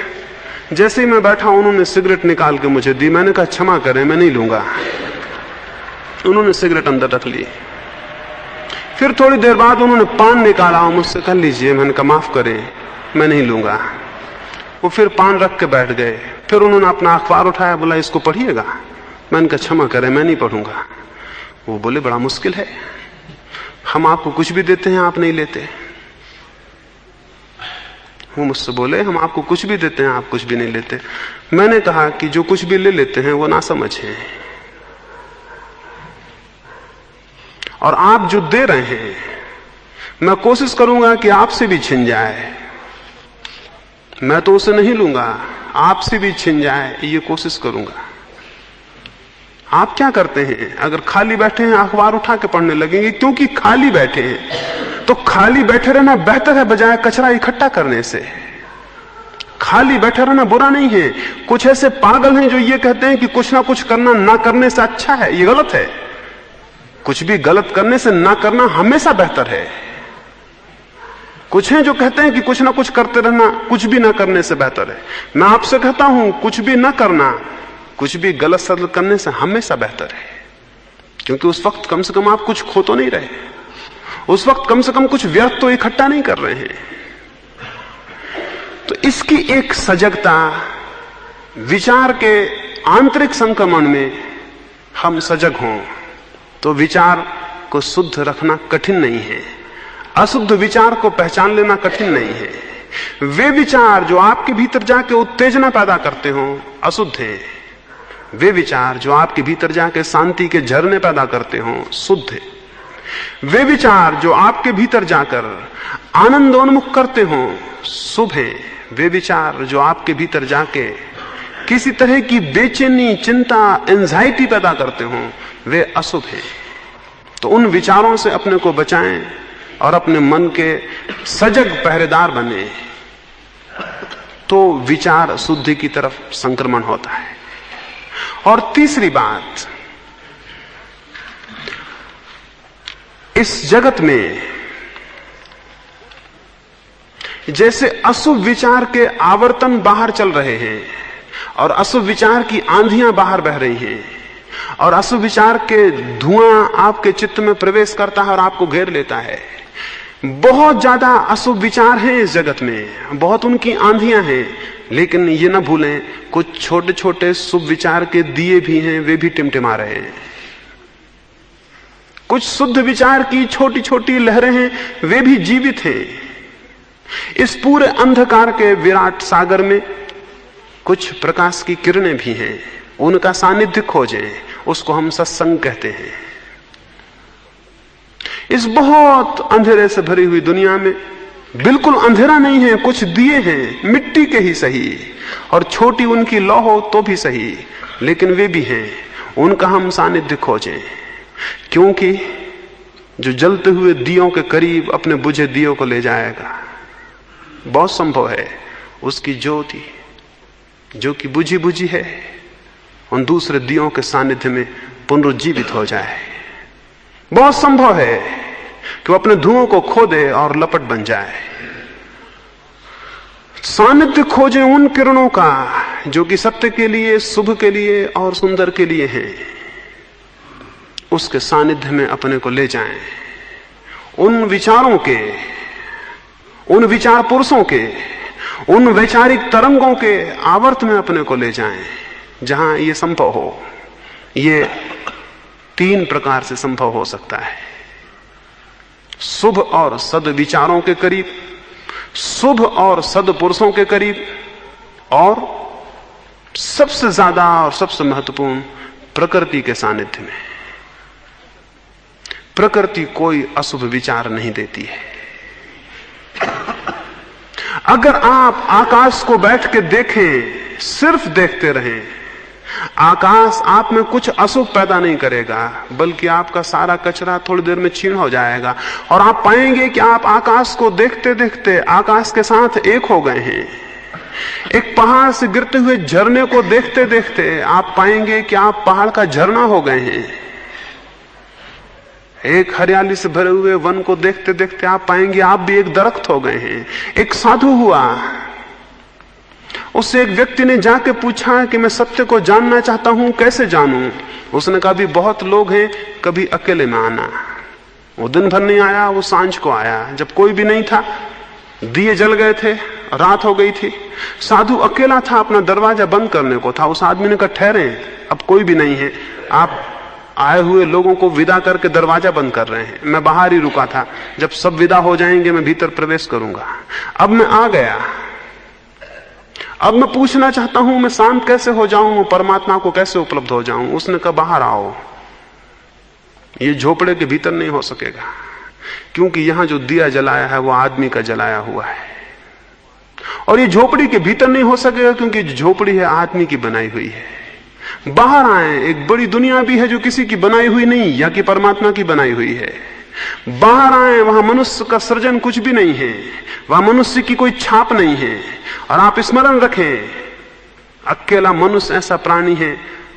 जैसे ही मैं बैठा, उन्होंने सिगरेट निकाल के मुझे दी। मैंने कहा क्षमा करें, मैं नहीं लूंगा। उन्होंने सिगरेट अंदर रख ली। फिर थोड़ी देर बाद उन्होंने पान निकाला और मुझसे कह लीजिए। मैंने कहा माफ करें, मैं नहीं लूंगा। वो फिर पान रख के बैठ गए। फिर उन्होंने अपना अखबार उठाया, बोला इसको पढ़िएगा। मैंने कहा क्षमा करें, मैं नहीं पढ़ूंगा। वो बोले बड़ा मुश्किल है, हम आपको कुछ भी देते हैं, आप नहीं लेते। वो मुझसे बोले हम आपको कुछ भी देते हैं, आप कुछ भी नहीं लेते। मैंने कहा कि जो कुछ भी ले लेते हैं वो नासमझ हैं, और आप जो दे रहे हैं, मैं कोशिश करूंगा कि आपसे भी छिन जाए। मैं तो उसे नहीं लूंगा, आपसे भी छिन जाए, ये कोशिश करूंगा। आप क्या करते हैं? अगर खाली बैठे हैं, अखबार उठा के पढ़ने लगेंगे, क्योंकि खाली बैठे हैं। तो खाली बैठे रहना बेहतर है बजाय कचरा इकट्ठा करने से। खाली बैठे रहना बुरा नहीं है। कुछ ऐसे पागल हैं जो ये कहते हैं कि कुछ ना कुछ करना ना करने से अच्छा है। ये गलत है। कुछ भी गलत करने से ना करना हमेशा बेहतर है। कुछ हैं जो कहते हैं कि कुछ ना कुछ करते रहना कुछ भी ना करने से बेहतर है। मैं आपसे कहता हूं कुछ भी ना करना, कुछ भी गलत सदल करने से हमेशा बेहतर है, क्योंकि उस वक्त कम से कम आप कुछ खो तो नहीं रहे। उस वक्त कम से कम कुछ व्यर्थ तो इकट्ठा नहीं कर रहे हैं। तो इसकी एक सजगता, विचार के आंतरिक संक्रमण में हम सजग हों तो विचार को शुद्ध रखना कठिन नहीं है। अशुद्ध विचार को पहचान लेना कठिन नहीं है। वे विचार जो आपके भीतर जाके उत्तेजना पैदा करते हो अशुद्ध हैं। वे विचार जो आपके भीतर जाके शांति के झरने पैदा करते हो शुद्ध है। वे विचार जो आपके भीतर जाकर आनंदोन्मुख करते हो शुभ है। वे विचार जो आपके भीतर जाके किसी तरह की बेचैनी, चिंता, एंजाइटी पैदा करते हो वे अशुभ हैं। तो उन विचारों से अपने को बचाएं और अपने मन के सजग पहरेदार बने, तो विचार शुद्धि की तरफ संक्रमण होता है। और तीसरी बात, इस जगत में जैसे अशुभ विचार के आवर्तन बाहर चल रहे हैं और अशुभ विचार की आंधियां बाहर बह रही हैं और अशुभ विचार के धुआं आपके चित्त में प्रवेश करता है और आपको घेर लेता है। बहुत ज्यादा अशुभ विचार हैं इस जगत में, बहुत उनकी आंधियां हैं, लेकिन ये न भूलें कुछ छोटे छोटे शुभ विचार के दिए भी हैं, वे भी टिमटिमा रहे हैं। कुछ शुद्ध विचार की छोटी छोटी लहरें हैं, वे भी जीवित हैं। इस पूरे अंधकार के विराट सागर में कुछ प्रकाश की किरणें भी हैं, उनका सानिध्य खोजें, उसको हम सत्संग कहते हैं। इस बहुत अंधेरे से भरी हुई दुनिया में बिल्कुल अंधेरा नहीं है, कुछ दिए हैं, मिट्टी के ही सही और छोटी उनकी लौ हो तो भी सही, लेकिन वे भी हैं, उनका हम सानिध्य खोजें। क्योंकि जो जलते हुए दियों के करीब अपने बुझे दियों को ले जाएगा, बहुत संभव है उसकी ज्योति जो कि बुझी बुझी है उन दूसरे दियों के सानिध्य में पुनरुज्जीवित हो जाए। बहुत संभव है कि वो अपने धुओं को खो दे और लपट बन जाए। सानिध्य खोजें उन किरणों का जो कि सत्य के लिए, शुभ के लिए और सुंदर के लिए हैं। उसके सानिध्य में अपने को ले जाएं। उन विचारों के, उन विचार पुरुषों के, उन वैचारिक तरंगों के आवर्त में अपने को ले जाएं जहां यह संभव हो। ये 3 प्रकार से संभव हो सकता है। शुभ और सद विचारों के करीब, शुभ और सद पुरुषों के करीब, और सबसे ज्यादा और सबसे महत्वपूर्ण प्रकृति के सानिध्य में। प्रकृति कोई अशुभ विचार नहीं देती है। अगर आप आकाश को बैठ के देखें, सिर्फ देखते रहें, आकाश आप में कुछ अशुभ पैदा नहीं करेगा, बल्कि आपका सारा कचरा थोड़ी देर में क्षीण हो जाएगा और आप पाएंगे कि आप आकाश को देखते देखते आकाश के साथ एक हो गए हैं। एक पहाड़ से गिरते हुए झरने को देखते देखते आप पाएंगे कि आप पहाड़ का झरना हो गए हैं। एक हरियाली से भरे हुए वन को देखते देखते आप पाएंगे आप भी एक दरख्त हो गए हैं। एक साधु हुआ, उससे एक व्यक्ति ने जाके पूछा कि मैं सत्य को जानना चाहता हूं, कैसे जानूं? उसने कहा भी बहुत लोग हैं, कभी अकेले में आना। वो दिन भर नहीं आया, वो सांझ को आया जब कोई भी नहीं था, दिए जल गए थे, रात हो गई थी। साधु अकेला था, अपना दरवाजा बंद करने को था। उस आदमी ने कहा ठहरे, अब कोई भी नहीं है, आप आए हुए लोगों को विदा करके दरवाजा बंद कर रहे हैं। मैं बाहर ही रुका था, जब सब विदा हो जाएंगे मैं भीतर प्रवेश करूंगा। अब मैं आ गया, अब मैं पूछना चाहता हूं मैं शांत कैसे हो जाऊं, परमात्मा को कैसे उपलब्ध हो जाऊं? उसने कहा बाहर आओ। ये झोपड़े के भीतर नहीं हो सकेगा, क्योंकि यहां जो दिया जलाया है वो आदमी का जलाया हुआ है, और ये झोपड़ी के भीतर नहीं हो सकेगा क्योंकि झोपड़ी है आदमी की बनाई हुई है। बाहर आए, एक बड़ी दुनिया भी है जो किसी की बनाई हुई नहीं, या कि परमात्मा की बनाई हुई है। बाहर आए, वहां मनुष्य का सृजन कुछ भी नहीं है, वहां मनुष्य की कोई छाप नहीं है। और आप स्मरण रखें, अकेला मनुष्य ऐसा प्राणी है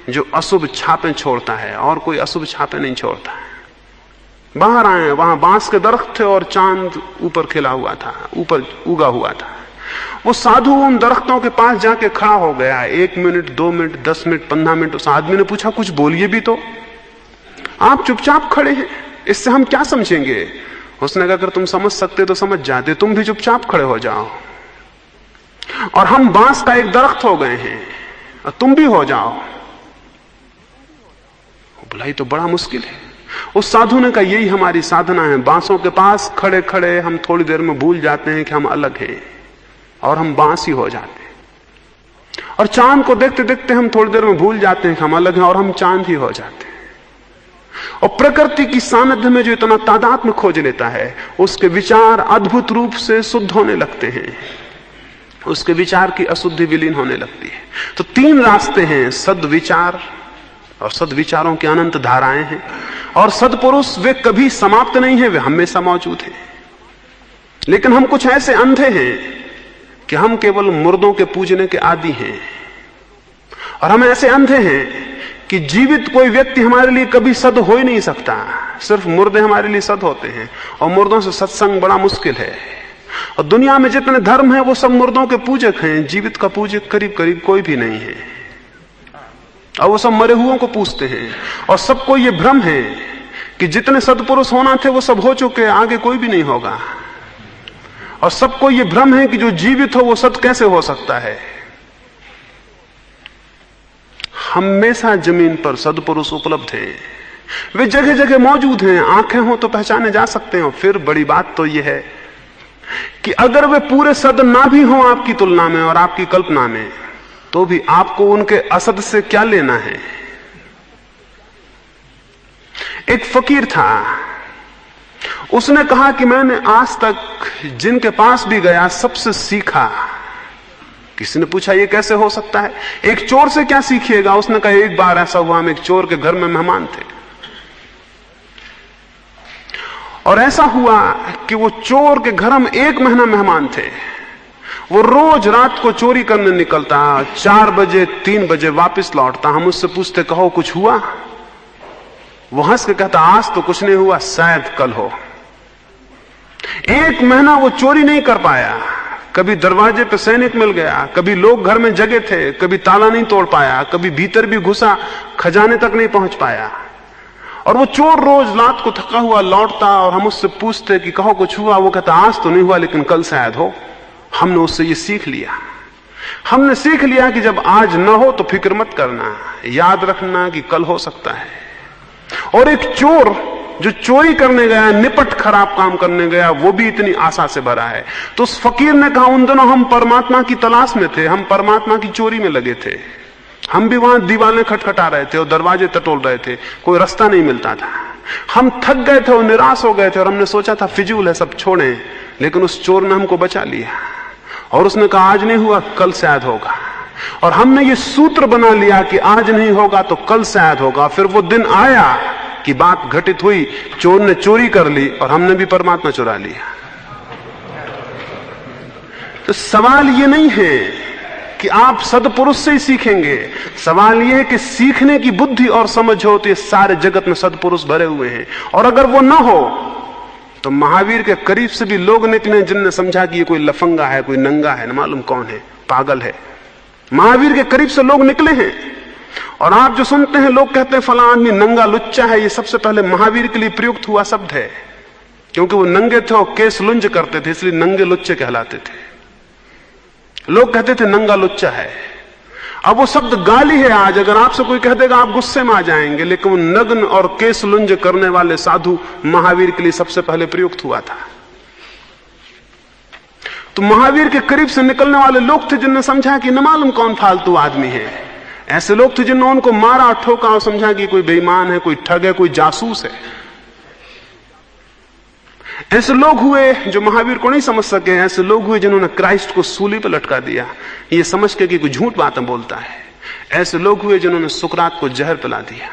जो अशुभ छापें छोड़ता है और कोई अशुभ छापें नहीं छोड़ता है। बाहर आए, वहां बांस के दरख्त थे और चांद ऊपर खिला हुआ था, ऊपर उगा हुआ था। वो साधु उन दरख्तों के पास जाके खड़ा हो गया। 1 मिनट, 2 मिनट, 10 मिनट, 15 मिनट उस आदमी ने पूछा कुछ बोलिए भी तो, आप चुपचाप खड़े हैं, इससे हम क्या समझेंगे? उसने कहा अगर तुम समझ सकते तो समझ जाते, तुम भी चुपचाप खड़े हो जाओ, और हम बांस का एक दरख्त हो गए हैं और तुम भी हो जाओ। बोला ये तो बड़ा मुश्किल है। उस साधु ने कहा यही हमारी साधना है, बांसों के पास खड़े खड़े हम थोड़ी देर में भूल जाते हैं कि हम अलग हैं और हम बांस ही हो जाते हैं, और चांद को देखते देखते हम थोड़ी देर में भूल जाते हैं कि हम अलग हैं और हम चांद ही हो जाते हैं। और प्रकृति की सानिध्य में जो इतना तादात्म्य खोज लेता है, उसके विचार अद्भुत रूप से शुद्ध होने लगते हैं, उसके विचार की अशुद्धि विलीन होने लगती है। तो 3 रास्ते हैं, सद्विचार, और सद्विचारों की अनंत धाराएं हैं, और सद्पुरुष वे कभी समाप्त नहीं है, वे हमेशा मौजूद हैं। लेकिन हम कुछ ऐसे अंधे हैं कि हम केवल मुर्दों के पूजने के आदी हैं, और हम ऐसे अंधे हैं कि जीवित कोई व्यक्ति हमारे लिए कभी सद हो ही नहीं सकता, सिर्फ मुर्दे हमारे लिए सद होते हैं, और मुर्दों से सत्संग बड़ा मुश्किल है। और दुनिया में जितने धर्म हैं वो सब मुर्दों के पूजक हैं, जीवित का पूजक करीब करीब कोई भी नहीं है, और वो सब मरे हुओं को पूजते हैं। और सबको ये भ्रम है कि जितने सत्पुरुष होना थे वो सब हो चुके, आगे कोई भी नहीं होगा। और सबको ये भ्रम है कि जो जीवित हो वो सत कैसे हो सकता है। हमेशा जमीन पर सद्पुरुष उपलब्ध हैं, वे जगह जगह मौजूद हैं, आंखें हो तो पहचाने जा सकते हैं। फिर बड़ी बात तो यह है कि अगर वे पूरे सद ना भी हों आपकी तुलना में और आपकी कल्पना में, तो भी आपको उनके असद से क्या लेना है। एक फकीर था, उसने कहा कि मैंने आज तक जिनके पास भी गया सबसे सीखा। किसी ने पूछा ये कैसे हो सकता है, एक चोर से क्या सीखिएगा? उसने कहा एक बार ऐसा हुआ, हम एक चोर के घर में मेहमान थे, और ऐसा हुआ कि वो चोर के घर हम 1 महीना मेहमान थे। वो रोज रात को चोरी करने निकलता, 4 बजे 3 बजे वापस लौटता। हम उससे पूछते कहो कुछ हुआ? वो हंस के कहता आज तो कुछ नहीं हुआ, शायद कल हो। 1 महीना वो चोरी नहीं कर पाया। कभी दरवाजे पे सैनिक मिल गया, कभी लोग घर में जगे थे, कभी ताला नहीं तोड़ पाया, कभी भीतर भी घुसा, खजाने तक नहीं पहुंच पाया। और वो चोर रोज रात को थका हुआ लौटता और हम उससे पूछते कि कहो कुछ हुआ? वो कहता आज तो नहीं हुआ, लेकिन कल शायद हो। हमने उससे ये सीख लिया। हमने सीख लिया कि जब आज न हो तो फिक्र मत करना, याद रखना कि कल हो सकता है। और एक चोर जो चोरी करने गया, निपट खराब काम करने गया, वो भी इतनी आशा से भरा है। तो उस फकीर ने कहा उन दिनों हम परमात्मा की तलाश में थे, हम परमात्मा की चोरी में लगे थे। हम भी वहां दीवारें खटखटा रहे थे और दरवाजे टटोल रहे थे, कोई रास्ता नहीं मिलता था। हम थक गए थे और निराश हो गए थे और हमने सोचा था फिजूल है, सब छोड़ें। लेकिन उस चोर ने हमको बचा लिया और उसने कहा आज नहीं हुआ, कल शायद होगा। और हमने ये सूत्र बना लिया कि आज नहीं होगा तो कल शायद होगा। फिर वो दिन आया कि बात घटित हुई, चोर ने चोरी कर ली और हमने भी परमात्मा चुरा लिया। तो सवाल ये नहीं है कि आप सदपुरुष से ही सीखेंगे, सवाल यह है कि सीखने की बुद्धि और समझ हो तो ये सारे जगत में सदपुरुष भरे हुए हैं। और अगर वो ना हो तो महावीर के करीब से भी लोग निकले जिनने समझा कि ये कोई लफंगा है, कोई नंगा है, न मालूम कौन है, पागल है। महावीर के करीब से लोग निकले हैं। और आप जो सुनते हैं लोग कहते हैं फला आदमी नंगा लुच्चा है, ये सबसे पहले महावीर के लिए प्रयुक्त हुआ शब्द है, क्योंकि वो नंगे थे और केस लुंज करते थे, इसलिए नंगे लुच्चे कहलाते थे। लोग कहते थे नंगा लुच्चा है। अब वो शब्द गाली है। आज अगर आपसे कोई कह देगा आप गुस्से में आ जाएंगे, लेकिन वो नग्न और केस लुंज करने वाले साधु महावीर के लिए सबसे पहले प्रयुक्त हुआ था। तो महावीर के करीब से निकलने वाले लोग थे जिनने समझा कि न मालूम कौन फालतू आदमी है। ऐसे लोग थे जिन्होंने उनको मारा, ठोका और समझा कि कोई बेईमान है, कोई ठग है, कोई जासूस है। ऐसे लोग हुए जो महावीर को नहीं समझ सके। ऐसे लोग हुए जिन्होंने क्राइस्ट को सूली पर लटका दिया, ये समझ के कि कोई झूठ बातें बोलता है। ऐसे लोग हुए जिन्होंने सुकरात को जहर पिला दिया।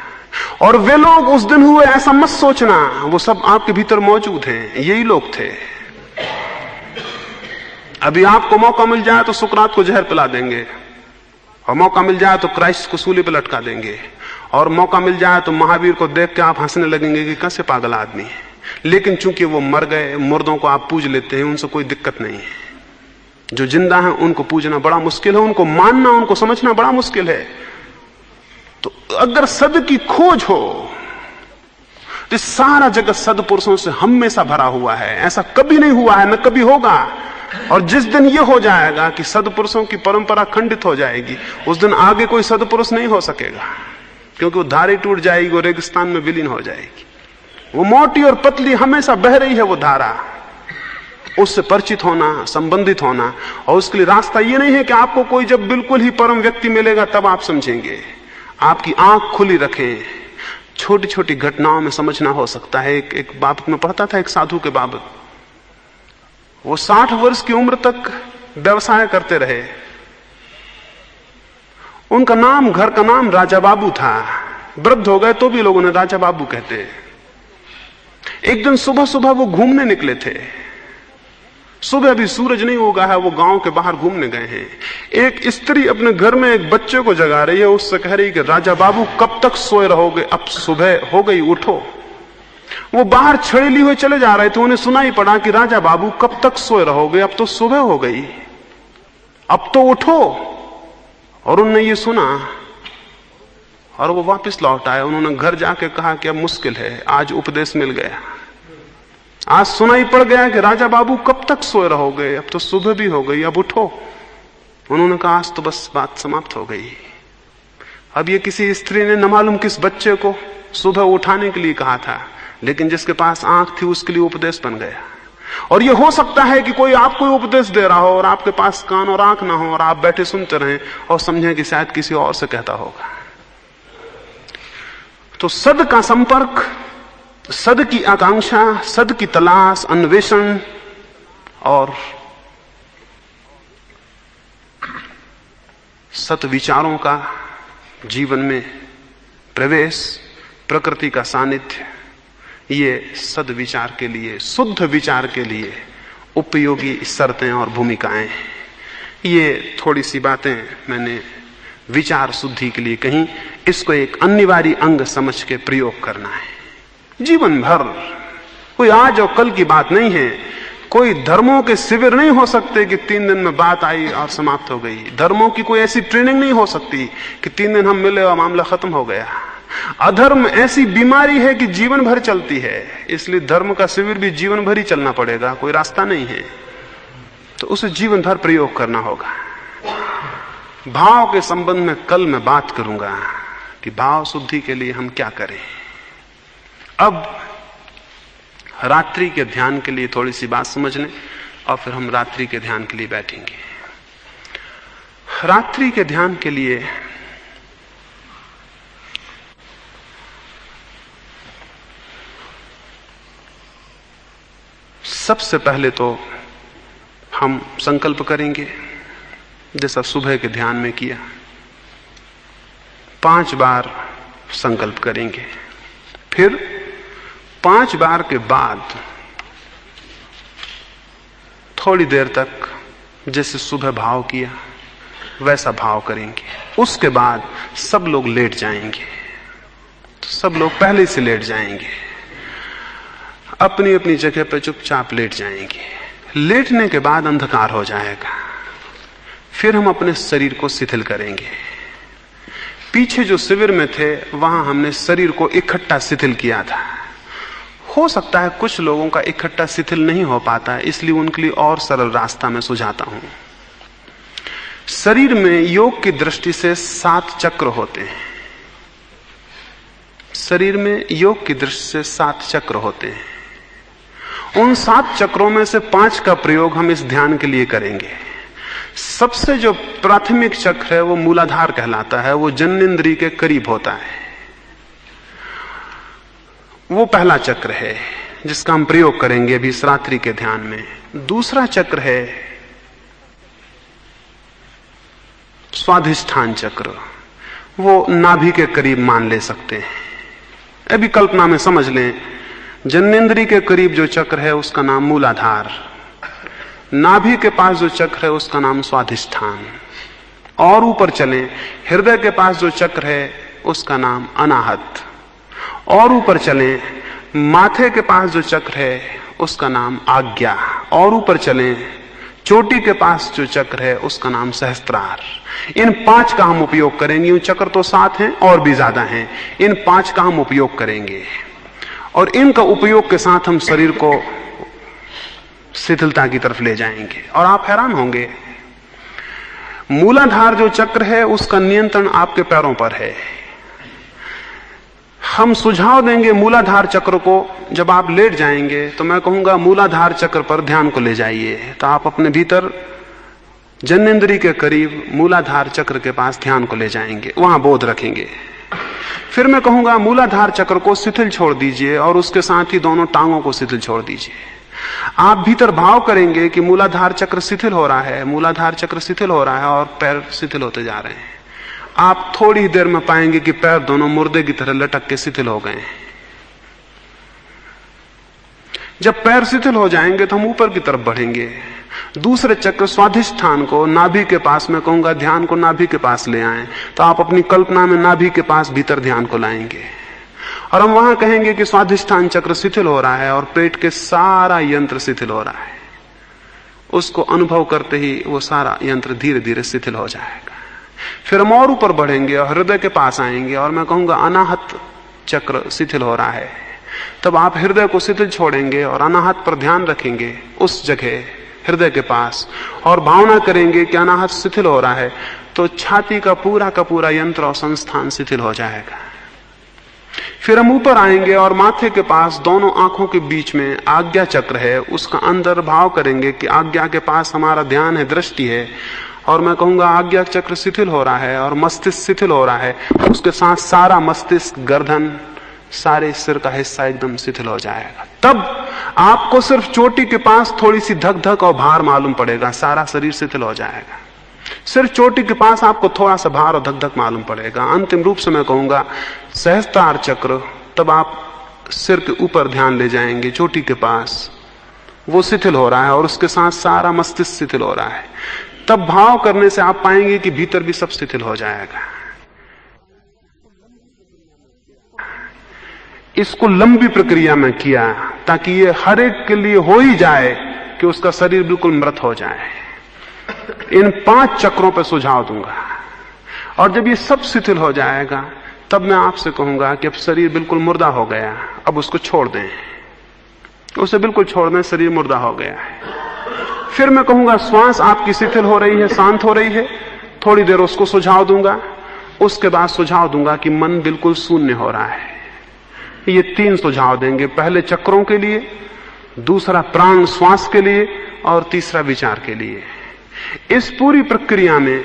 और वे लोग उस दिन हुए ऐसा मत सोचना, वो सब आपके भीतर मौजूद हैं, यही लोग थे। अभी आपको मौका मिल जाए तो सुकरात को जहर पिला देंगे, और मौका मिल जाए तो क्राइस्ट को सूली पर लटका देंगे, और मौका मिल जाए तो महावीर को देख के आप हंसने लगेंगे कि कैसे पागल आदमी है। लेकिन चूंकि वो मर गए, मुर्दों को आप पूज लेते हैं, उनसे कोई दिक्कत नहीं है। जो जिंदा है उनको पूजना बड़ा मुश्किल है, उनको मानना, उनको समझना बड़ा मुश्किल है। तो अगर सद की खोज हो तो सारा जगत सदपुरुषों से हमेशा भरा हुआ है। ऐसा कभी नहीं हुआ है, न कभी होगा। और जिस दिन यह हो जाएगा कि सदपुरुषों की परंपरा खंडित हो जाएगी, उस दिन आगे कोई सदपुरुष नहीं हो सकेगा, क्योंकि वो धारा टूट जाएगी, वो रेगिस्तान में विलीन हो जाएगी। वो मोटी और पतली हमेशा बह रही है वो धारा, उससे परिचित होना, संबंधित होना। और उसके लिए रास्ता ये नहीं है कि आपको कोई जब बिल्कुल ही परम व्यक्ति मिलेगा तब आप समझेंगे। आपकी आंख खुली रखें, छोटी छोटी घटनाओं में समझना हो सकता है। एक बाबत में पढ़ता था, एक साधु के बाबत। वो 60 वर्ष की उम्र तक व्यवसाय करते रहे। उनका नाम, घर का नाम राजा बाबू था। वृद्ध हो गए तो भी लोगों ने राजा बाबू कहते। एक दिन सुबह सुबह वो घूमने निकले थे। सुबह अभी सूरज नहीं उगा है, वो गांव के बाहर घूमने गए हैं। एक स्त्री अपने घर में एक बच्चे को जगा रही है, उससे कह रही कि राजा बाबू कब तक सोए रहोगे, अब सुबह हो गई, उठो। वो बाहर छड़ी लिए हुए चले जा रहे थे, उन्हें सुनाई पड़ा कि राजा बाबू कब तक सोए रहोगे, अब तो सुबह हो गई, अब तो उठो। और उन्होंने ये सुना और वो वापस लौट आए। उन्होंने घर जाके कहा कि अब मुश्किल है, आज उपदेश मिल गया, आज सुनाई पड़ गया कि राजा बाबू कब तक सोए रहोगे, अब तो सुबह भी हो गई, अब उठो। उन्होंने कहा आज तो बस बात समाप्त हो गई। अब ये किसी स्त्री ने न मालूम किस बच्चे को सुबह उठाने के लिए कहा था, लेकिन जिसके पास आंख थी उसके लिए उपदेश बन गया। और ये हो सकता है कि कोई आपको उपदेश दे रहा हो और आपके पास कान और आंख ना हो और आप बैठे सुनते रहें और समझें कि शायद किसी और से कहता होगा। तो सद का संपर्क, सद की आकांक्षा, सद की तलाश, अन्वेषण और सत विचारों का जीवन में प्रवेश, प्रकृति का सानिध्य, ये सद विचार के लिए, शुद्ध विचार के लिए उपयोगी शर्तें और भूमिकाएं हैं। ये थोड़ी सी बातें मैंने विचार शुद्धि के लिए कही। इसको एक अनिवार्य अंग समझ के प्रयोग करना है जीवन भर। कोई आज और कल की बात नहीं है। कोई धर्मों के शिविर नहीं हो सकते कि 3 दिन में बात आई और समाप्त हो गई। धर्मों की कोई ऐसी ट्रेनिंग नहीं हो सकती कि 3 दिन हम मिले और मामला खत्म हो गया। अधर्म ऐसी बीमारी है कि जीवन भर चलती है, इसलिए धर्म का शिविर भी जीवन भर ही चलना पड़ेगा, कोई रास्ता नहीं है। तो उसे जीवन भर प्रयोग करना होगा। भाव के संबंध में कल मैं बात करूंगा कि भाव शुद्धि के लिए हम क्या करें। अब रात्रि के ध्यान के लिए थोड़ी सी बात समझ लें और फिर हम रात्रि के ध्यान के लिए बैठेंगे। रात्रि के ध्यान के लिए सबसे पहले तो हम संकल्प करेंगे, जैसा सुबह के ध्यान में किया, 5 बार संकल्प करेंगे। फिर 5 बार के बाद थोड़ी देर तक जैसे सुबह भाव किया वैसा भाव करेंगे। उसके बाद सब लोग लेट जाएंगे। तो सब लोग पहले से लेट जाएंगे, अपनी अपनी जगह पर चुपचाप लेट जाएंगे। लेटने के बाद अंधकार हो जाएगा। फिर हम अपने शरीर को शिथिल करेंगे। पीछे जो शिविर में थे वहां हमने शरीर को इकट्ठा शिथिल किया था। हो सकता है कुछ लोगों का इकट्ठा शिथिल नहीं हो पाता है, इसलिए उनके लिए और सरल रास्ता मैं सुझाता हूं। शरीर में योग की दृष्टि से 7 चक्र होते हैं। शरीर में योग की दृष्टि से 7 चक्र होते हैं। उन 7 चक्रों में से 5 का प्रयोग हम इस ध्यान के लिए करेंगे। सबसे जो प्राथमिक चक्र है वो मूलाधार कहलाता है। वो जननेंद्रिय के करीब होता है। वो पहला चक्र है जिसका हम प्रयोग करेंगे अभी इस रात्रि के ध्यान में। दूसरा चक्र है स्वाधिष्ठान चक्र। वो नाभि के करीब मान ले सकते हैं। अभी कल्पना में समझ लें, जननेंद्रिय के करीब जो चक्र है उसका नाम मूलाधार, नाभि के पास जो चक्र है उसका नाम स्वाधिष्ठान, और ऊपर चलें, हृदय के पास जो चक्र है उसका नाम अनाहत, और ऊपर चलें, माथे के पास जो चक्र है उसका नाम आज्ञा, और ऊपर चलें, चोटी के पास जो चक्र है उसका नाम सहस्त्रार। इन 5 का हम उपयोग करेंगे। चक्र तो 7 हैं और भी ज्यादा हैं। इन 5 का हम उपयोग करेंगे और इनका उपयोग के साथ हम शरीर को शिथिलता की तरफ ले जाएंगे। और आप हैरान होंगे, मूलाधार जो चक्र है उसका नियंत्रण आपके पैरों पर है। हम सुझाव देंगे मूलाधार चक्र को। जब आप लेट जाएंगे तो मैं कहूंगा मूलाधार चक्र पर ध्यान को ले जाइए। तो आप अपने भीतर जननेंद्रिय के करीब मूलाधार चक्र के पास ध्यान को ले जाएंगे, वहां बोध रखेंगे। फिर मैं कहूंगा मूलाधार चक्र को शिथिल छोड़ दीजिए और उसके साथ ही दोनों टांगों को शिथिल छोड़ दीजिए। आप भीतर भाव करेंगे कि मूलाधार चक्र शिथिल हो रहा है, मूलाधार चक्र शिथिल हो रहा है और पैर शिथिल होते जा रहे हैं। आप थोड़ी देर में पाएंगे कि पैर दोनों मुर्दे की तरह लटक के शिथिल हो गए हैं। जब पैर शिथिल हो जाएंगे तो हम ऊपर की तरफ बढ़ेंगे। दूसरे चक्र स्वाधिष्ठान को नाभि के पास मैं कहूंगा ध्यान को नाभि के पास ले आएं। तो आप अपनी कल्पना में नाभि के पास भीतर ध्यान को लाएंगे और हम वहां कहेंगे कि स्वाधिष्ठान चक्र शिथिल हो रहा है और पेट के सारा यंत्र शिथिल हो रहा है। उसको अनुभव करते ही वो सारा यंत्र धीरे धीरे शिथिल हो जाएगा। फिर हम और ऊपर बढ़ेंगे और हृदय के पास आएंगे और मैं कहूंगा अनाहत चक्र शिथिल हो रहा है। तब आप हृदय को शिथिल छोड़ेंगे और अनाहत पर ध्यान रखेंगे उस जगह हृदय के पास और भावना करेंगे कि अनाहत शिथिल हो रहा है। तो छाती का पूरा यंत्र और संस्थान शिथिल हो जाएगा। फिर हम ऊपर आएंगे और माथे के पास दोनों आंखों के बीच में आज्ञा चक्र है, उसका अंदर भाव करेंगे कि आज्ञा के पास हमारा ध्यान है, दृष्टि है। और मैं कहूंगा आज्ञा चक्र शिथिल हो रहा है और मस्तिष्क शिथिल हो रहा है। उसके साथ सारा मस्तिष्क, गर्दन, सारे सिर का हिस्सा एकदम शिथिल हो जाएगा। तब आपको सिर्फ चोटी के पास थोड़ी सी धक धक और भार मालूम पड़ेगा, सारा शरीर शिथिल हो जाएगा। सिर्फ चोटी के पास आपको थोड़ा सा भार और धक धक मालूम पड़ेगा। अंतिम रूप से मैं कहूंगा सहस्त्रार चक्र, तब आप सिर के ऊपर ध्यान ले जाएंगे, चोटी के पास वो शिथिल हो रहा है और उसके साथ सारा मस्तिष्क शिथिल हो रहा है। तब भाव करने से आप पाएंगे कि भीतर भी सब शिथिल हो जाएगा। इसको लंबी प्रक्रिया में किया ताकि ये हर एक के लिए हो ही जाए कि उसका शरीर बिल्कुल मृत हो जाए। इन 5 चक्रों पर सुझाव दूंगा, और जब ये सब शिथिल हो जाएगा तब मैं आपसे कहूंगा कि अब शरीर बिल्कुल मुर्दा हो गया, अब उसको छोड़ दें, उसे बिल्कुल छोड़ दें, शरीर मुर्दा हो गया है। फिर मैं कहूंगा श्वास आपकी शिथिल हो रही है, शांत हो रही है, थोड़ी देर उसको सुझाव दूंगा। उसके बाद सुझाव दूंगा कि मन बिल्कुल शून्य हो रहा है। ये 3 सुझाव देंगे, पहले चक्रों के लिए, दूसरा प्राण श्वास के लिए, और तीसरा विचार के लिए। इस पूरी प्रक्रिया में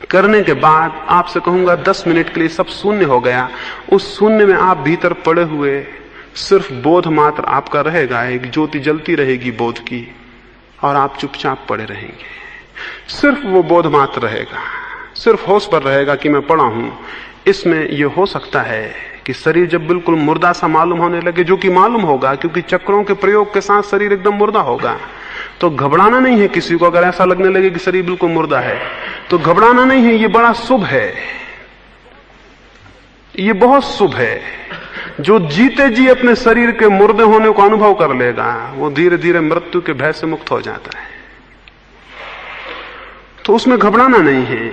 करने के बाद आपसे कहूंगा 10 मिनट के लिए सब शून्य हो गया। उस शून्य में आप भीतर पड़े हुए सिर्फ बोध मात्र आपका रहेगा, एक ज्योति जलती रहेगी बोध की, और आप चुपचाप पड़े रहेंगे। सिर्फ वो बोध मात्र रहेगा, सिर्फ होश पर रहेगा कि मैं पड़ा हूं। इसमें यह हो सकता है कि शरीर जब बिल्कुल मुर्दा सा मालूम होने लगे, जो कि मालूम होगा क्योंकि चक्रों के प्रयोग के साथ शरीर एकदम मुर्दा होगा, तो घबराना नहीं है किसी को। अगर ऐसा लगने लगे कि शरीर बिल्कुल मुर्दा है तो घबराना नहीं है, ये बड़ा शुभ है, ये बहुत शुभ है। जो जीते जी अपने शरीर के मुर्दे होने को अनुभव कर लेगा, वो धीरे धीरे मृत्यु के भय से मुक्त हो जाता है। तो उसमें घबराना नहीं है।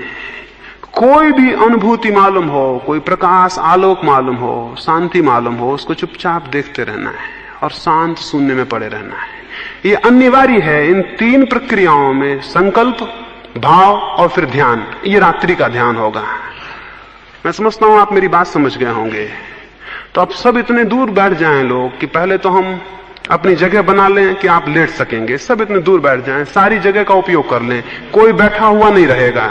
कोई भी अनुभूति मालूम हो, कोई प्रकाश आलोक मालूम हो, शांति मालूम हो, उसको चुपचाप देखते रहना है और शांत शून्य में पड़े रहना है। ये अनिवार्य है। इन 3 प्रक्रियाओं में संकल्प, भाव और फिर ध्यान, ये रात्रि का ध्यान होगा। मैं समझता हूं आप मेरी बात समझ गए होंगे। तो अब सब इतने दूर बैठ जाएं लोग कि पहले तो हम अपनी जगह बना लें कि आप लेट सकेंगे। सब इतने दूर बैठ जाएं, सारी जगह का उपयोग कर लें, कोई बैठा हुआ नहीं रहेगा।